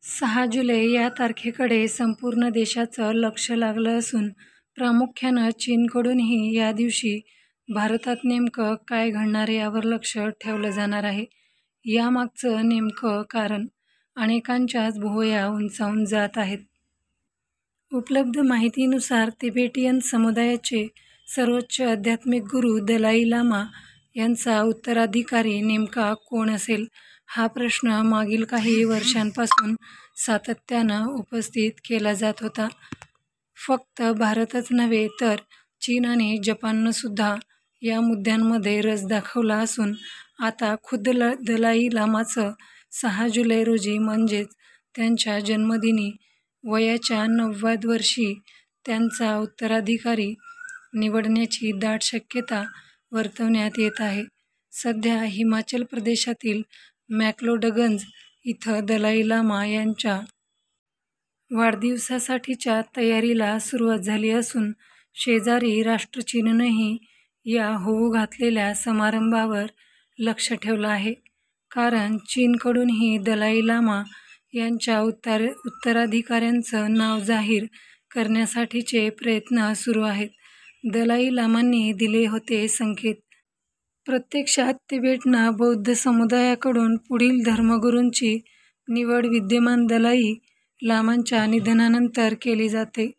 6 जुलै या तारखेकडे संपूर्ण देशाचं लक्ष लागलं असून प्रामुख्यानं चीनकडूनही या दिवशी भारतात नेमकं काय घडणार यावर लक्ष ठेवलं जाणार आहे. यामागचं नेमकं कारण अनेकांच्याच भुवया उंचावून जात आहेत. उपलब्ध माहितीनुसार तिबेटियन समुदायाचे सर्वोच्च आध्यात्मिक गुरू दलाई लामा यांचा उत्तराधिकारी नेमका कोण असेल, हा प्रश्न मागील काही वर्षांपासून सातत्यानं उपस्थित केला जात होता. फक्त भारतच नव्हे तर चीन आणि जपाननंसुद्धा या मुद्द्यांमध्ये रस दाखवला असून आता खुद्द दलाई लामाचं 6 जुलै रोजी म्हणजेच त्यांच्या जन्मदिनी वयाच्या 90व्या वर्षी त्यांचा उत्तराधिकारी निवडण्याची दाट शक्यता वर्तवण्यात येत आहे. सध्या हिमाचल प्रदेशातील मॅक्लोडगंज इथं दलाई लामा यांच्या वाढदिवसासाठीच्या तयारीला सुरुवात झाली असून शेजारी राष्ट्र चीननंही या होऊ घातलेल्या समारंभावर लक्ष ठेवलं आहे. कारण चीनकडूनही दलाई लामा यांच्या उत्तराधिकाऱ्यांचं नाव जाहीर करण्यासाठीचे प्रयत्न सुरू आहेत. दलाई लामांनी दिले होते संकेत. प्रत्यक्षात तिबेटना बौद्ध समुदायाकडून पुढील धर्मगुरूंची निवड विद्यमान दलाई लामांच्या निधनानंतर केली जाते.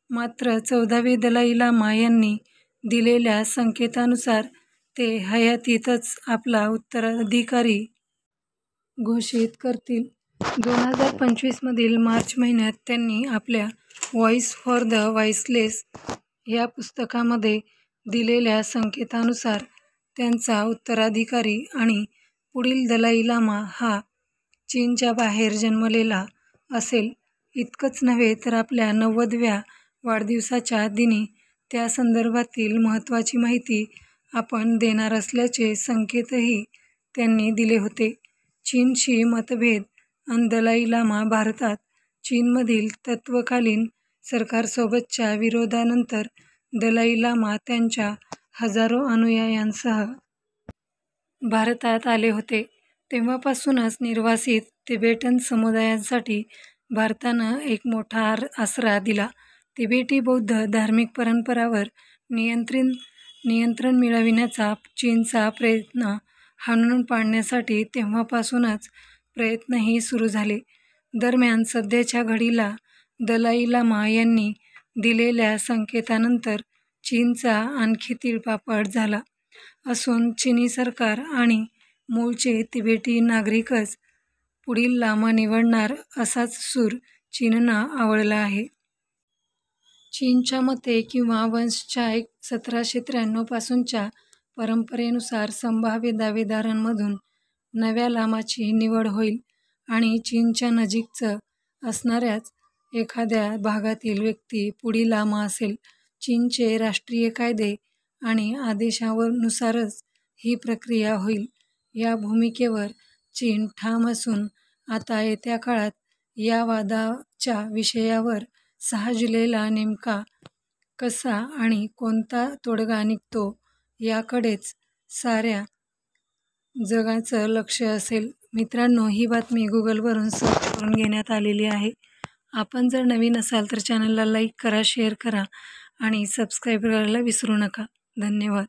मात्र 14वे दलाई लामा यांनी दिलेल्या संकेतानुसार ते हयातीतच आपला उत्तराधिकारी घोषित करतील. 2025 मधील मार्च महिन्यात त्यांनी आपल्या व्हॉइस फॉर द व्हॉइसलेस या पुस्तकामध्ये दिलेल्या संकेतानुसार त्यांचा उत्तराधिकारी आणि पुढील दलाई लामा हा चीनच्या बाहेर जन्मलेला असेल. इतकंच नव्हे तर आपल्या 90व्या वाढदिवसाच्या दिनी त्या संदर्भातील महत्त्वाची माहिती आपण देणार असल्याचे संकेतही त्यांनी दिले होते. चीनशी मतभेद अन दलाई लामा भारतात चीनमधील तत्त्वकालीन सरकारसोबतच्या विरोधानंतर दलाई लामा त्यांच्या हजारो अनुयायांसह भारतात आले होते. तेव्हापासूनच निर्वासित तिबेटन समुदायासाठी भारतानं एक मोठा आसरा दिला. तिबेटी बौद्ध धार्मिक परंपरावर नियंत्रण मिळविण्याचा चीनचा प्रयत्न हाणून पाडण्यासाठी तेव्हापासूनच प्रयत्नही सुरू झाले. दरम्यान सध्याच्या घडीला दलाई लामा यांनी दिलेल्या संकेतानंतर चीनचा आणखी तिळपापड झाला असून चिनी सरकार आणि मूळचे तिबेटी नागरिकच पुढील लामा निवडणार असाच सूर चीनना आवळला आहे. चीनच्या मते किंवा वंशच्या 1793 पासूनच्या परंपरेनुसार संभाव्य दावेदारांमधून नव्या लामाची निवड होईल आणि चीनच्या नजीकच असणाऱ्याच एखाद्या भागातील व्यक्ती पुढील लामा असेल. चीनचे राष्ट्रीय कायदे आणि आदेशानुसारच ही प्रक्रिया होईल. या भूमिकेवर चीन ठाम असून आता येत्या काळात या वादाच्या विषयावर 6 जुलैला नेमका कसा आणि कोणता तोडगा निघतो याकडेच साऱ्या जगाचं लक्ष असेल. मित्रांनो, ही बातमी गुगलवरून सर्च करून घेण्यात आलेली आहे. आपण जर नवीन असाल तर चॅनलला लाईक करा, शेअर करा आणि सबस्क्राईब करायला विसरू नका. धन्यवाद.